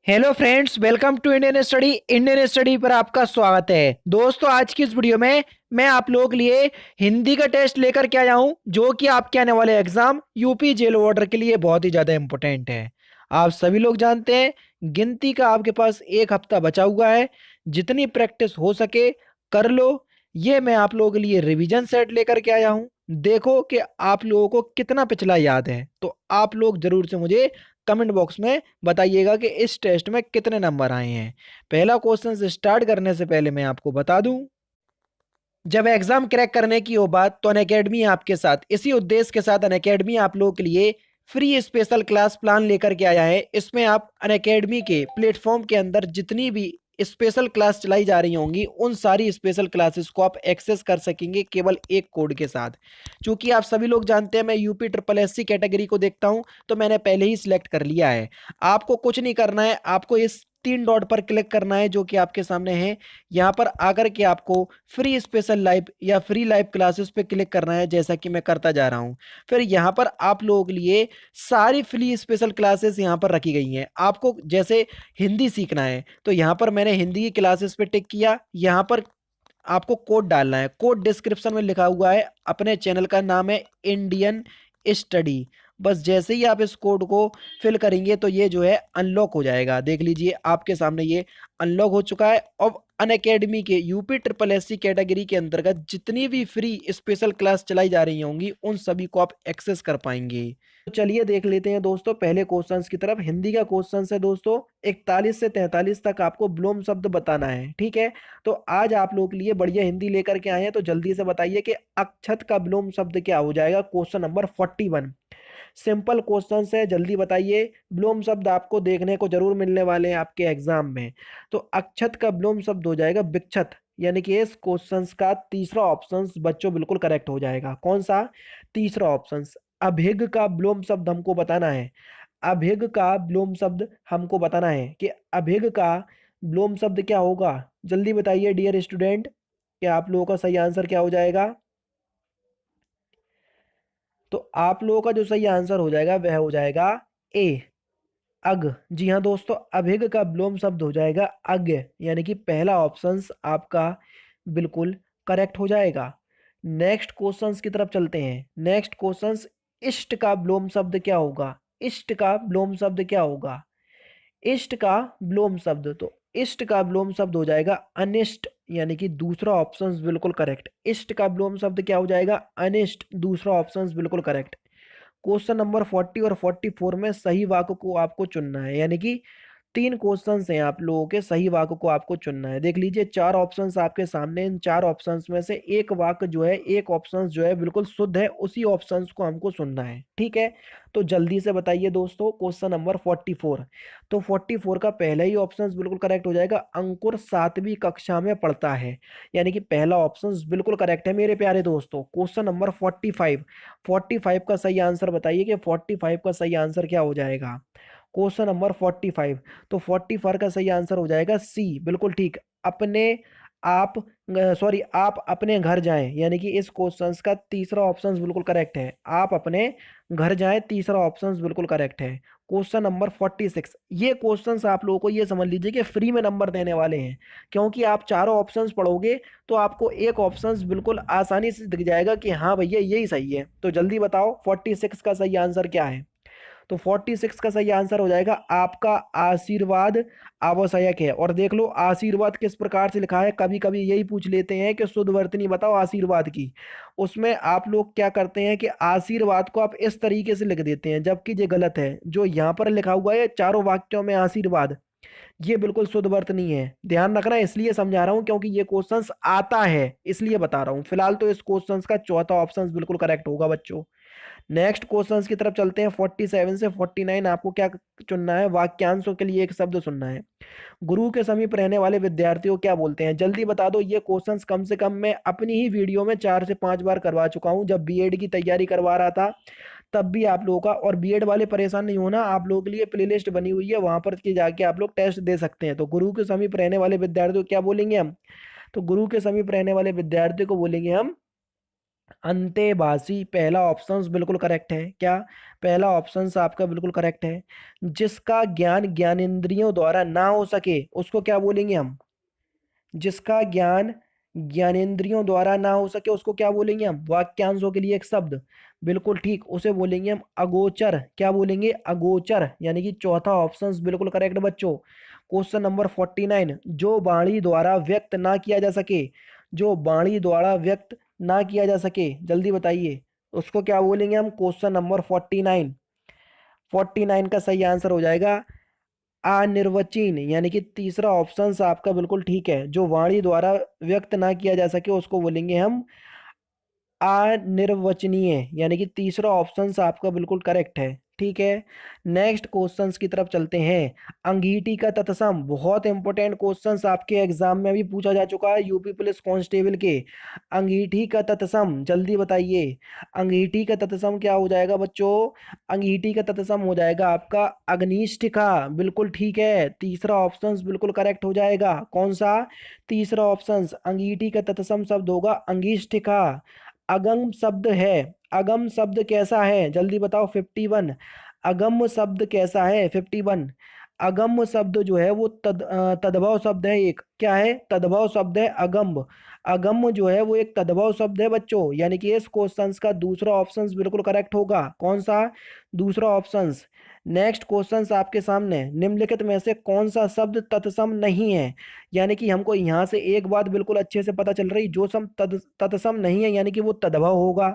Hello friends, welcome to Indian study पर आपका स्वागत है। दोस्तों, आज की इस वीडियो में मैं आप लोगों के लिए हिंदी का टेस्ट लेकर के आया हूं, जो कि आपके आने वाले एग्जाम यूपी जेल वार्डर के लिए बहुत ही ज़्यादा इंपॉर्टेंट है। आप सभी लोग जानते हैं, गिनती का आपके पास एक हफ्ता बचा हुआ है। जितनी प्रैक्टिस हो सके कर लो। ये मैं आप लोगों के लिए रिवीजन सेट लेकर के आया हूं। देखो कि आप लोगों को कितना पिछला याद है। तो आप लोग जरूर से मुझे कमेंट बॉक्स में बताइएगा कि इस टेस्ट में कितने नंबर आए हैं। पहला क्वेश्चन से स्टार्ट करने से पहले मैं आपको बता दूं, जब एग्जाम क्रैक करने की हो बात तो अनअकैडमी आपके साथ, इसी उद्देश्य के साथ अनअकैडमी आप लोगों के लिए फ्री स्पेशल क्लास प्लान लेकर के आया है। इसमें आप अनअकैडमी के प्लेटफॉर्म के अंदर जितनी भी स्पेशल क्लास चलाई जा रही होंगी, उन सारी स्पेशल क्लासेस को आप एक्सेस कर सकेंगे केवल एक कोड के साथ। क्योंकि आप सभी लोग जानते हैं, मैं यूपी ट्रिपल एससी कैटेगरी को देखता हूं, तो मैंने पहले ही सिलेक्ट कर लिया है। आपको कुछ नहीं करना है, आपको इस 3 डॉट पर क्लिक करना है जो कि आपके सामने है। यहाँ पर आकर के आपको फ्री स्पेशल लाइव या फ्री लाइव क्लासेस पे क्लिक करना है, जैसा कि मैं करता जा रहा हूँ। फिर यहाँ पर आप लोगों के लिए सारी फ्री स्पेशल क्लासेस यहाँ पर रखी गई हैं। आपको जैसे हिंदी सीखना है तो यहाँ पर मैंने हिंदी की क्लासेस पे टिक किया। यहाँ पर आपको कोड डालना है, कोड डिस्क्रिप्शन में लिखा हुआ है। अपने चैनल का नाम है इंडियन स्टडी। बस जैसे ही आप इस कोड को फिल करेंगे तो ये जो है अनलॉक हो जाएगा। देख लीजिए, आपके सामने ये अनलॉक हो चुका है। अब अनअकैडमी के यूपी ट्रिपल एससी कैटेगरी के अंतर्गत जितनी भी फ्री स्पेशल क्लास चलाई जा रही होंगी, उन सभी को आप एक्सेस कर पाएंगे। तो चलिए देख लेते हैं दोस्तों पहले क्वेश्चंस की तरफ। हिंदी का क्वेश्चन है दोस्तों, 41 से 43 तक आपको विलोम शब्द बताना है। ठीक है, तो आज आप लोग के लिए बढ़िया हिंदी लेकर के आए हैं, तो जल्दी से बताइए कि अक्षत का विलोम शब्द क्या हो जाएगा। क्वेश्चन नंबर 41, सिंपल क्वेश्चन है, जल्दी बताइए। विलोम शब्द आपको देखने को जरूर मिलने वाले हैं आपके एग्जाम में। तो अक्षत का विलोम शब्द हो जाएगा विक्षत। यानी कि इस क्वेश्चन का तीसरा ऑप्शन बच्चों बिल्कुल करेक्ट हो जाएगा। कौन सा? तीसरा ऑप्शन। अभिग का विलोम शब्द हमको बताना है। अभिग का विलोम शब्द हमको बताना है कि अभिग का विलोम शब्द क्या होगा। जल्दी बताइए डियर स्टूडेंट, क्या आप लोगों का सही आंसर क्या हो जाएगा। तो आप लोगों का जो सही आंसर हो जाएगा वह हो जाएगा ए, अग। जी हाँ दोस्तों, अभिग का विलोम शब्द हो जाएगा अज्ञ। यानी कि पहला ऑप्शन आपका बिल्कुल करेक्ट हो जाएगा। नेक्स्ट क्वेश्चंस की तरफ चलते हैं। नेक्स्ट क्वेश्चंस, इष्ट का विलोम शब्द क्या होगा। इष्ट का विलोम शब्द क्या होगा। इष्ट का विलोम शब्द, तो इष्ट का विलोम शब्द हो जाएगा अनिष्ट। यानी कि दूसरा ऑप्शन बिल्कुल करेक्ट। इष्ट का विलोम शब्द क्या हो जाएगा। अनिष्ट, दूसरा ऑप्शन बिल्कुल करेक्ट। क्वेश्चन नंबर 40 और 44 में सही वाक्य को आपको चुनना है। यानी कि 3 क्वेश्चंस हैं आप लोगों के, सही वाक्य को आपको चुनना है। देख लीजिए 4 ऑप्शंस आपके सामने, इन 4 ऑप्शंस में से एक वाक्य जो है, एक ऑप्शन जो है बिल्कुल शुद्ध है, उसी ऑप्शंस को हमको सुनना है। ठीक है, तो जल्दी से बताइए दोस्तों क्वेश्चन नंबर 44। तो 44 का पहला ही ऑप्शन बिल्कुल करेक्ट हो जाएगा, अंकुर 7वीं कक्षा में पढ़ता है। यानी कि पहला ऑप्शन बिल्कुल करेक्ट है मेरे प्यारे दोस्तों। क्वेश्चन नंबर 45, 45 का सही आंसर बताइए कि 45 का सही आंसर क्या हो जाएगा। क्वेश्चन नंबर 45, तो 44 का सही आंसर हो जाएगा सी, बिल्कुल ठीक। अपने आप, सॉरी, आप अपने घर जाएं। यानी कि इस क्वेश्चन का तीसरा ऑप्शन बिल्कुल करेक्ट है, आप अपने घर जाएं, तीसरा ऑप्शन बिल्कुल करेक्ट है। क्वेश्चन नंबर 46, ये क्वेश्चंस आप लोगों को ये समझ लीजिए कि फ्री में नंबर देने वाले हैं। क्योंकि आप चारों ऑप्शंस पढ़ोगे तो आपको एक ऑप्शन बिल्कुल आसानी से दिख जाएगा कि हाँ भैया यही सही है। तो जल्दी बताओ 46 का सही आंसर क्या है। तो 46 का सही आंसर हो जाएगा आपका आशीर्वाद आवश्यक है। और देख लो आशीर्वाद किस प्रकार से लिखा है, कभी कभी यही पूछ लेते हैं कि शुद्ध वर्तनी बताओ आशीर्वाद की। उसमें आप लोग क्या करते हैं कि आशीर्वाद को आप इस तरीके से लिख देते हैं, जबकि ये गलत है। जो यहाँ पर लिखा हुआ है चारों वाक्यों में आशीर्वाद, ये बिल्कुल शुद्ध वर्तनी है। ध्यान रखना, इसलिए समझा रहा हूं क्योंकि ये क्वेश्चंस आता है, इसलिए बता रहा हूं। फिलहाल तो इस क्वेश्चंस का चौथा ऑप्शन बिल्कुल करेक्ट होगा बच्चों। नेक्स्ट क्वेश्चंस की तरफ चलते हैं। 47 से 49 आपको क्या चुनना है, वाक्यांशों के लिए एक शब्द सुनना है। गुरु के समीप रहने वाले विद्यार्थियों को क्या बोलते हैं, जल्दी बता दो। ये क्वेश्चंस कम से कम मैं अपनी ही वीडियो में 4 से 5 बार करवा चुका हूं, जब बीएड की तैयारी करवा रहा था तब भी आप लोगों का। और बीएड वाले परेशान नहीं होना, आप लोगों के लिए प्लेलिस्ट बनी हुई है, वहां पर के जाके आप लोग टेस्ट दे सकते हैं। तो गुरु के समीप रहने वाले विद्यार्थियों को क्या बोलेंगे हम। तो गुरु के समीप रहने वाले विद्यार्थियों को बोलेंगे हम अंतेभाषी पहला ऑप्शन बिल्कुल करेक्ट है। क्या? पहला ऑप्शन आपका बिल्कुल करेक्ट है। जिसका ज्ञान ज्ञानेंद्रियों द्वारा ना हो सके उसको क्या बोलेंगे हम? जिसका ज्ञान ज्ञानेंद्रियों द्वारा ना हो सके उसको क्या बोलेंगे हम? वाक्यांशों के लिए एक शब्द, बिल्कुल ठीक, उसे बोलेंगे हम अगोचर। क्या बोलेंगे? अगोचर, यानी कि चौथा ऑप्शन बिल्कुल करेक्ट बच्चों। क्वेश्चन नंबर 49, जो वाणी द्वारा व्यक्त ना किया जा सके, जो वाणी द्वारा व्यक्त ना किया जा सके, जल्दी बताइए उसको क्या बोलेंगे हम? क्वेश्चन नंबर 49, 49 का सही आंसर हो जाएगा अनिर्वचनीय, यानी कि तीसरा ऑप्शन आपका बिल्कुल ठीक है। जो वाणी द्वारा व्यक्त ना किया जा सके उसको बोलेंगे हम अनिर्वचनीय, यानी कि तीसरा ऑप्शन आपका बिल्कुल करेक्ट है। ठीक है, नेक्स्ट क्वेश्चंस की तरफ चलते हैं। अंगीठी का तत्सम, बहुत इंपॉर्टेंट क्वेश्चंस आपके एग्जाम में भी पूछा जा चुका है यूपी पुलिस कांस्टेबल के। अंगीठी का तत्सम जल्दी बताइए। अंगीठी का तत्सम क्या हो जाएगा बच्चों? अंगीठी का तत्सम हो जाएगा आपका अग्निष्ठिका, बिल्कुल ठीक है, तीसरा ऑप्शन बिल्कुल करेक्ट हो जाएगा। कौन सा? तीसरा ऑप्शन, अंगीठी का तत्सम शब्द होगा अंगिष्ठिका। अगम शब्द है, अगम शब्द कैसा है जल्दी बताओ? 51। अगम शब्द कैसा है? 51। अगम शब्द जो है वो तद्भव शब्द है एक। क्या है? तद्भव शब्द है अगम। अगम जो है वो एक तद्भव शब्द है बच्चों, यानी कि इस क्वेश्चन का दूसरा ऑप्शन बिल्कुल करेक्ट होगा। कौन सा? दूसरा ऑप्शन। नेक्स्ट क्वेश्चन आपके सामने, निम्नलिखित में से कौन सा शब्द तत्सम नहीं है? यानी कि हमको यहाँ से एक बात बिल्कुल अच्छे से पता चल रही, जो सम तत्सम नहीं है यानी कि वो तद्भव होगा।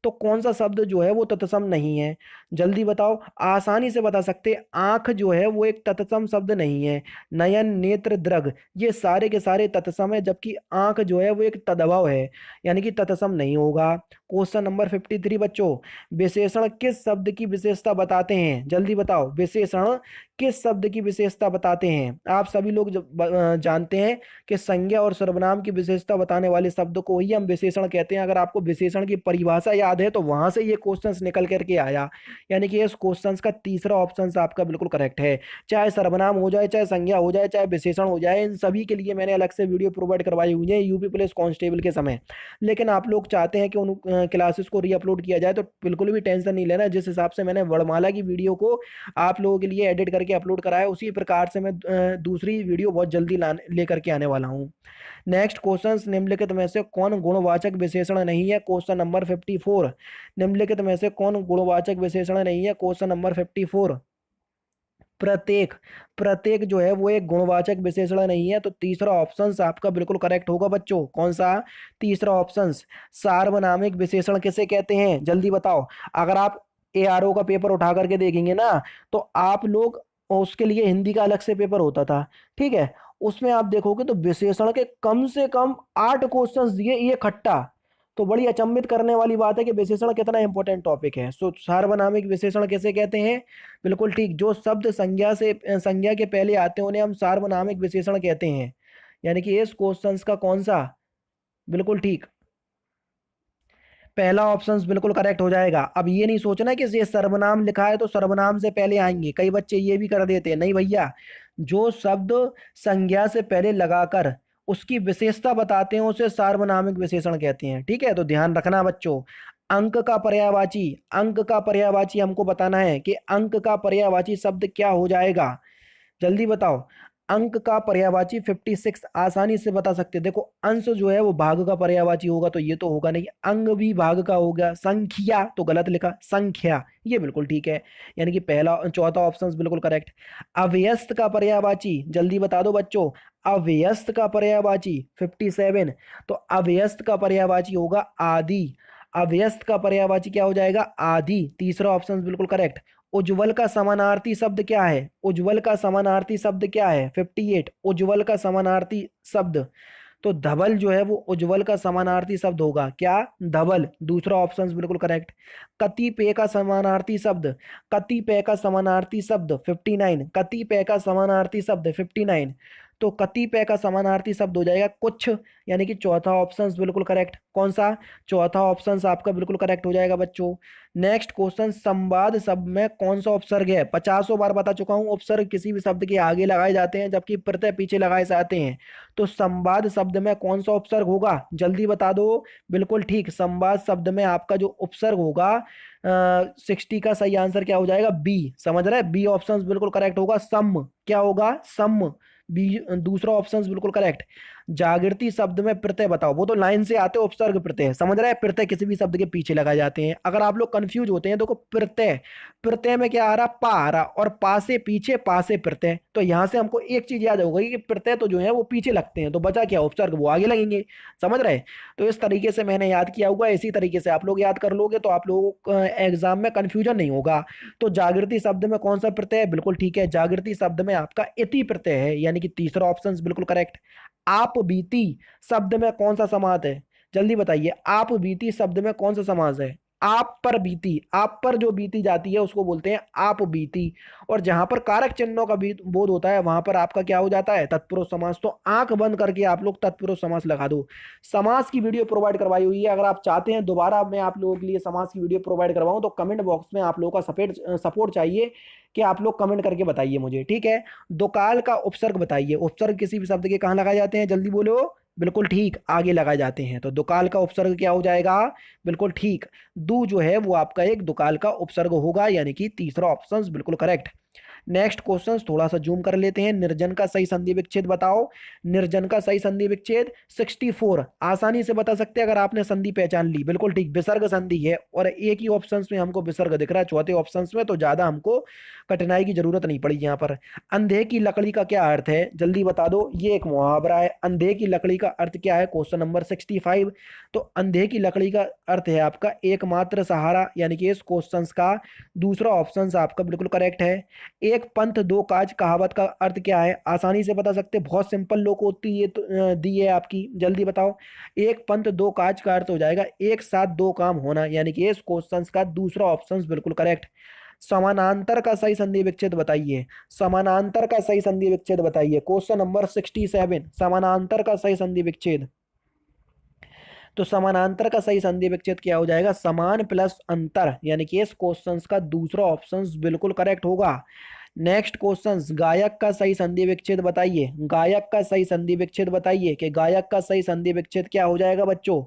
तो कौन सा शब्द जो है वो तत्सम नहीं है? जल्दी बताओ, आसानी से बता सकते। आंख जो है वो एक तत्सम शब्द नहीं है। नयन, नेत्र, दृग, ये सारे के सारे तत्सम है, जबकि आंख जो है वो एक तद्भव है, यानी कि तत्सम नहीं होगा। क्वेश्चन नंबर 53 बच्चों, विशेषण किस शब्द की विशेषता बताते हैं? जल्दी बताओ, विशेषण किस शब्द की विशेषता बताते हैं? आप सभी लोग जानते हैं कि संज्ञा और सर्वनाम की विशेषता बताने वाले शब्द को ही हम विशेषण कहते हैं। अगर आपको विशेषण की परिभाषा याद है तो वहां से ये क्वेश्चंस निकल करके आया, यानी कि इस क्वेश्चंस का तीसरा ऑप्शन आपका बिल्कुल करेक्ट है। चाहे सर्वनाम हो जाए, चाहे संज्ञा हो जाए, चाहे विशेषण हो जाए, इन सभी के लिए मैंने अलग से वीडियो प्रोवाइड करवाई हुई है यूपी पुलिस कांस्टेबल के समय। लेकिन आप लोग चाहते हैं कि उन क्लासेस को रीअपलोड किया जाए तो बिल्कुल भी टेंशन नहीं लेना। जिस हिसाब से मैंने वर्णमाला की वीडियो को आप लोगों के लिए एडिट करके अपलोड करा है, उसी प्रकार से मैं दूसरी वीडियो बहुत जल्दी लेकर के आने वाला हूँ। नेक्स्ट क्वेश्चन, निम्नलिखित में से कौन गुणवाचक विशेषण नहीं है? Question number 54। निम्नलिखित में से कौन गुणवाचक विशेषण नहीं है? Question number 54। प्रत्येक, प्रत्येक जो है वो एक गुणवाचक विशेषण नहीं है, तो तीसरा ऑप्शन आपका बिल्कुल करेक्ट होगा बच्चों। कौन सा? तीसरा ऑप्शन। सार्वनामिक विशेषण किसे कहते हैं? जल्दी बताओ। अगर आप एआरओ का पेपर उठा करके देखेंगे ना, तो आप लोग, उसके लिए हिंदी का अलग से पेपर होता था, ठीक है, उसमें आप देखोगे तो विशेषण के कम से कम 8 क्वेश्चंस दिए, ये खट्टा। तो बड़ी अचंभित करने वाली बात है कि विशेषण कितना इंपॉर्टेंट टॉपिक है। सो सार्वनामिक विशेषण किसे कहते हैं? बिल्कुल ठीक, जो शब्द संज्ञा के पहले आते हैं उन्हें हम सार्वनामिक विशेषण कहते हैं, यानी कि इस क्वेश्चंस का कौन सा? बिल्कुल ठीक, पहला ऑप्शन बिल्कुल करेक्ट हो जाएगा। अब ये नहीं सोचना कि ये सर्वनाम लिखा है तो सर्वनाम से पहले आएंगे, कई बच्चे ये भी कर देते हैं, नहीं भैया। जो शब्द संज्ञा से पहले लगाकर उसकी विशेषता बताते हैं उसे सार्वनामिक विशेषण कहते हैं, ठीक है, तो ध्यान रखना बच्चों। अंक का पर्यायवाची, अंक का पर्यायवाची हमको बताना है कि अंक का पर्यायवाची शब्द क्या हो जाएगा? जल्दी बताओ। अंक का पर्यायवाची 56 आसानी से बता सकते हैं। देखो, अंश जो है वो भाग का पर्यायवाची होगा, तो ये तो होगा नहीं। अंग भी भाग का हो गया। संख्या तो गलत लिखा, संख्या ये बिल्कुल ठीक है, यानी कि पहला चौथा ऑप्शन बिल्कुल करेक्ट। अव्यस्त का पर्यायवाची जल्दी बता दो बच्चों। अव्यस्त का पर्यायवाची 57, तो अव्यस्त का पर्यायवाची होगा आदि। अव्यस्त का पर्यायवाची क्या हो जाएगा? आदि, तीसरा ऑप्शन बिल्कुल करेक्ट। उज्ज्वल का समानार्थी शब्द क्या है? उज्ज्वल का समानार्थी शब्द क्या है? 58, उज्ज्वल का समानार्थी शब्द, तो धवल जो है वो उज्ज्वल का समानार्थी शब्द होगा। क्या? धवल, दूसरा ऑप्शन बिल्कुल करेक्ट। कतिपय का समानार्थी शब्द, कतिपय का समानार्थी शब्द 59, कतिपय का समानार्थी शब्द 59, तो कतिपय का समानार्थी शब्द हो जाएगा कुछ, यानी कि चौथा ऑप्शन बिल्कुल करेक्ट। कौन सा? चौथा ऑप्शन आपका बिल्कुल करेक्ट हो जाएगा बच्चों। नेक्स्ट क्वेश्चन, संवाद शब्द में कौन सा उपसर्ग है? 50 बार बता चुका हूं, उपसर्ग किसी भी शब्द के आगे लगाए जाते हैं जबकि प्रत्यय पीछे लगाए जाते हैं। तो संवाद शब्द में कौन सा उपसर्ग होगा? जल्दी बता दो। बिल्कुल ठीक, संवाद शब्द में आपका जो उपसर्ग होगा 60 का सही आंसर क्या हो जाएगा? बी। समझ रहे? बी ऑप्शन बिल्कुल करेक्ट होगा। सम क्या होगा? सम। बी दूसरा ऑप्शन बिल्कुल करेक्ट। जागृति शब्द में प्रत्यय बताओ। वो तो लाइन से आते उपसर्ग प्रत्यय, समझ रहे हैं? प्रत्यय किसी भी शब्द के पीछे लगाए जाते हैं। अगर आप लोग कंफ्यूज होते हैं, देखो प्रत्यय, प्रत्यय में क्या आ रहा? पा आ रहा, और पा से पीछे, पा से प्रत्यय। तो यहां से हमको एक चीज याद हो गई कि प्रत्यय तो जो है वो पीछे लगते हैं, तो बचा क्या? उपसर्ग, वो आगे लगेंगे। समझ रहे? तो इस तरीके से मैंने याद किया हुआ, इसी तरीके से आप लोग याद कर लोगे तो आप लोगों को एग्जाम में कंफ्यूजन नहीं होगा। तो जागृति शब्द में कौन सा प्रत्यय है? बिल्कुल ठीक है, जागृति शब्द में आपका इति प्रत्यय है, यानी कि तीसरा ऑप्शन बिल्कुल करेक्ट। आप बीती शब्द में कौन सा समास है? जल्दी बताइए, आप बीती शब्द में कौन सा समास है? आप पर बीती, आप पर जो बीती जाती है उसको बोलते हैं आप बीती। और जहां पर कारक चिन्हों का भी बोध होता है वहां पर आपका क्या हो जाता है? तत्पुरुष समास। तो आंख बंद करके आप लोग तत्पुरुष समास लगा दो। समास की वीडियो प्रोवाइड करवाई हुई है, अगर आप चाहते हैं दोबारा मैं आप लोगों के लिए समास की वीडियो प्रोवाइड करवाऊं तो कमेंट बॉक्स में आप लोगों का सपोर्ट चाहिए कि आप लोग कमेंट करके बताइए मुझे, ठीक है? दोकाल का उपसर्ग बताइए। उपसर्ग किसी भी शब्द के कहाँ लगाए जाते हैं? जल्दी बोलो। बिल्कुल ठीक, आगे लगाए जाते हैं। तो दुकाल का उपसर्ग क्या हो जाएगा? बिल्कुल ठीक, दू जो है वो आपका एक दुकाल का उपसर्ग होगा, यानी कि तीसरा ऑप्शन बिल्कुल करेक्ट। नेक्स्ट क्वेश्चन थोड़ा सा जूम कर लेते हैं। निर्जन का सही संधि विच्छेद बताओ। निर्जन का सही संधि विच्छेद 64, आसानी से बता सकते हैं अगर आपने संधि पहचान ली। बिल्कुल ठीक, विसर्ग संधि है, और एक ही ऑप्शन में हमको विसर्ग दिख रहा है, चौथे ऑप्शन में, तो ज्यादा हमको कठिनाई की जरूरत नहीं पड़ी यहाँ पर। अंधे की लकड़ी का क्या अर्थ है? जल्दी बता दो। ये एक मुहावरा है। अंधे की लकड़ी का अर्थ क्या है? Question number 65। तो अंधे की लकड़ी का अर्थ है आपका एकमात्र सहारा, यानी कि इस क्वेश्चन का दूसरा ऑप्शन आपका बिल्कुल करेक्ट है। एक पंथ दो काज कहावत का अर्थ क्या है? आसानी से बता सकते, बहुत सिंपल लोकोक्ति ये तो दी है आपकी। जल्दी बताओ। एक पंथ दो काज का अर्थ हो जाएगा एक साथ दो काम होना, यानी कि इस क्वेश्चन का दूसरा ऑप्शन बिल्कुल करेक्ट। समानांतर का सही संधि विच्छेद बताइए। समानांतर का सही संधि विच्छेद बताइए। क्वेश्चन नंबर 67, समानांतर का सही संधि विच्छेद। तो समानांतर का सही संधि विच्छेद क्या हो जाएगा? समान प्लस अंतर, यानी कि इस क्वेश्चन का दूसरा ऑप्शन बिल्कुल करेक्ट होगा। नेक्स्ट क्वेश्चन, गायक का सही संधि विच्छेद बताइए। गायक का सही संधि विच्छेद बताइए कि गायक का सही संधि विच्छेद क्या हो जाएगा बच्चों?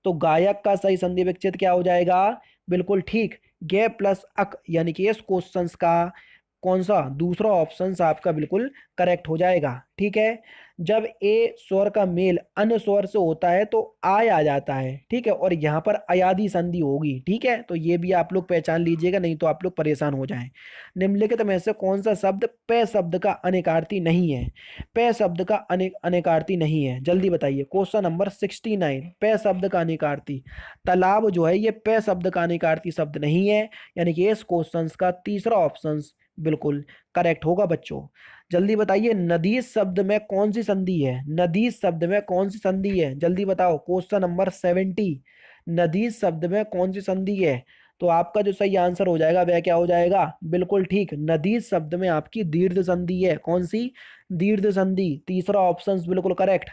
तो गायक का सही संधि विच्छेद क्या हो जाएगा? बिल्कुल ठीक, गे प्लस अक, यानी कि इस क्वेश्चन का कौन सा? दूसरा ऑप्शन आपका बिल्कुल करेक्ट हो जाएगा, ठीक है? जब ए स्वर का मेल अन्य स्वर से होता है तो आय आ जाता है, ठीक है? और यहाँ पर अयादि संधि होगी, ठीक है? तो ये भी आप लोग पहचान लीजिएगा, नहीं तो आप लोग परेशान हो जाएं। निम्नलिखित में से कौन सा शब्द पे शब्द का अनेकार्थी नहीं है? पे शब्द का अनेकार्थी नहीं है, जल्दी बताइए। क्वेश्चन नंबर 69, पे शब्द का अनेकार्थी। तालाब जो है ये पे शब्द का अनेकार्थी शब्द नहीं है, यानी कि इस क्वेश्चन का तीसरा ऑप्शन बिल्कुल करेक्ट होगा बच्चों। जल्दी बताइए, नदी शब्द में कौन सी संधि है? नदी शब्द में कौन सी संधि है? जल्दी बताओ। क्वेश्चन नंबर 70, नदी शब्द में कौन सी संधि है? तो आपका जो सही आंसर हो जाएगा वह क्या हो जाएगा? बिल्कुल ठीक, नदी शब्द में आपकी दीर्घ संधि है। कौन सी? दीर्घ संधि, तीसरा ऑप्शन बिल्कुल करेक्ट।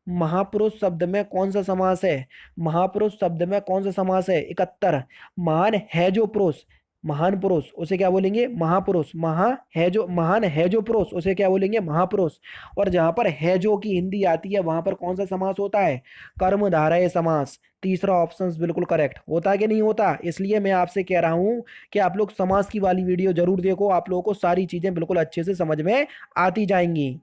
महापुरुष शब्द में कौन सा समास है? महापुरुष शब्द में कौन सा समास है? 71, महान है जो पुरुष, महान पुरुष उसे क्या बोलेंगे? महापुरुष। महान है जो पुरुष उसे क्या बोलेंगे? महापुरुष। और जहां पर है जो की हिंदी आती है वहां पर कौन सा समास होता है? कर्मधारय समास। तीसरा ऑप्शन बिल्कुल करेक्ट होता है कि नहीं होता? इसलिए मैं आपसे कह रहा हूं कि आप लोग समास की वाली वीडियो जरूर देखो, आप लोगों को सारी चीजें बिल्कुल अच्छे से समझ में आती जाएंगी।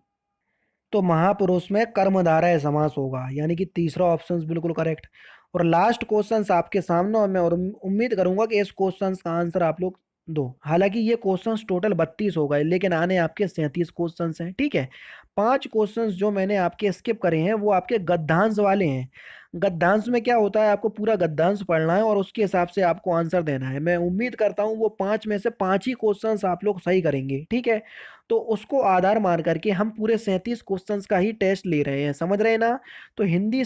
तो महापुरुष में कर्मधारय समास होगा, यानी कि तीसरा ऑप्शन बिल्कुल करेक्ट। और लास्ट क्वेश्चन आपके सामने, और मैं और उम्मीद करूंगा कि इस क्वेश्चन का आंसर आप लोग दो। हालांकि ये क्वेश्चंस टोटल 32 हो गए, लेकिन आने आपके 37 क्वेश्चंस हैं, ठीक है? 5 क्वेश्चंस जो मैंने आपके स्किप करे हैं वो आपके गद्यांश वाले हैं। गद्यांश में क्या होता है, आपको पूरा गद्यांश पढ़ना है और उसके हिसाब से आपको आंसर देना है। मैं उम्मीद करता हूँ वो 5 में से 5 ही क्वेश्चंस आप लोग सही करेंगे, ठीक है। तो उसको आधार मान करके हम पूरे 37 क्वेश्चंस का ही टेस्ट ले रहे हैं, समझ रहे हैं ना। तो हिंदी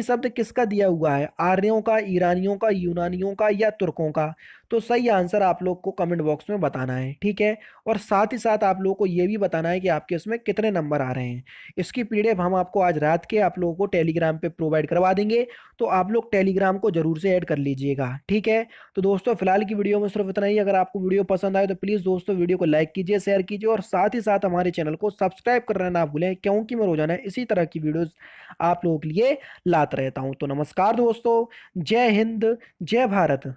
शब्द किसका दिया हुआ है, आर्यों का, ईरानियों का, यूनानियों का या तुर्कों का। तो सही आंसर आप लोग को कमेंट बॉक्स में बताना है, ठीक है। और साथ ही साथ आप लोगों को ये भी बताना है कि आपके इसमें कितने नंबर आ रहे हैं। इसकी पीडीएफ हम आपको आज रात के आप लोगों को टेलीग्राम पे प्रोवाइड करवा देंगे। तो आप लोग टेलीग्राम को जरूर से ऐड कर लीजिएगा, ठीक है। तो दोस्तों फिलहाल की वीडियो में सिर्फ इतना ही। अगर आपको वीडियो पसंद आए तो प्लीज़ दोस्तों वीडियो को लाइक कीजिए, शेयर कीजिए और साथ ही साथ हमारे चैनल को सब्सक्राइब करना ना भूलें, क्योंकि मैं रोजाना इसी तरह की वीडियोस आप लोगों के लिए लाता रहता हूं। तो नमस्कार दोस्तों, जय हिंद, जय भारत।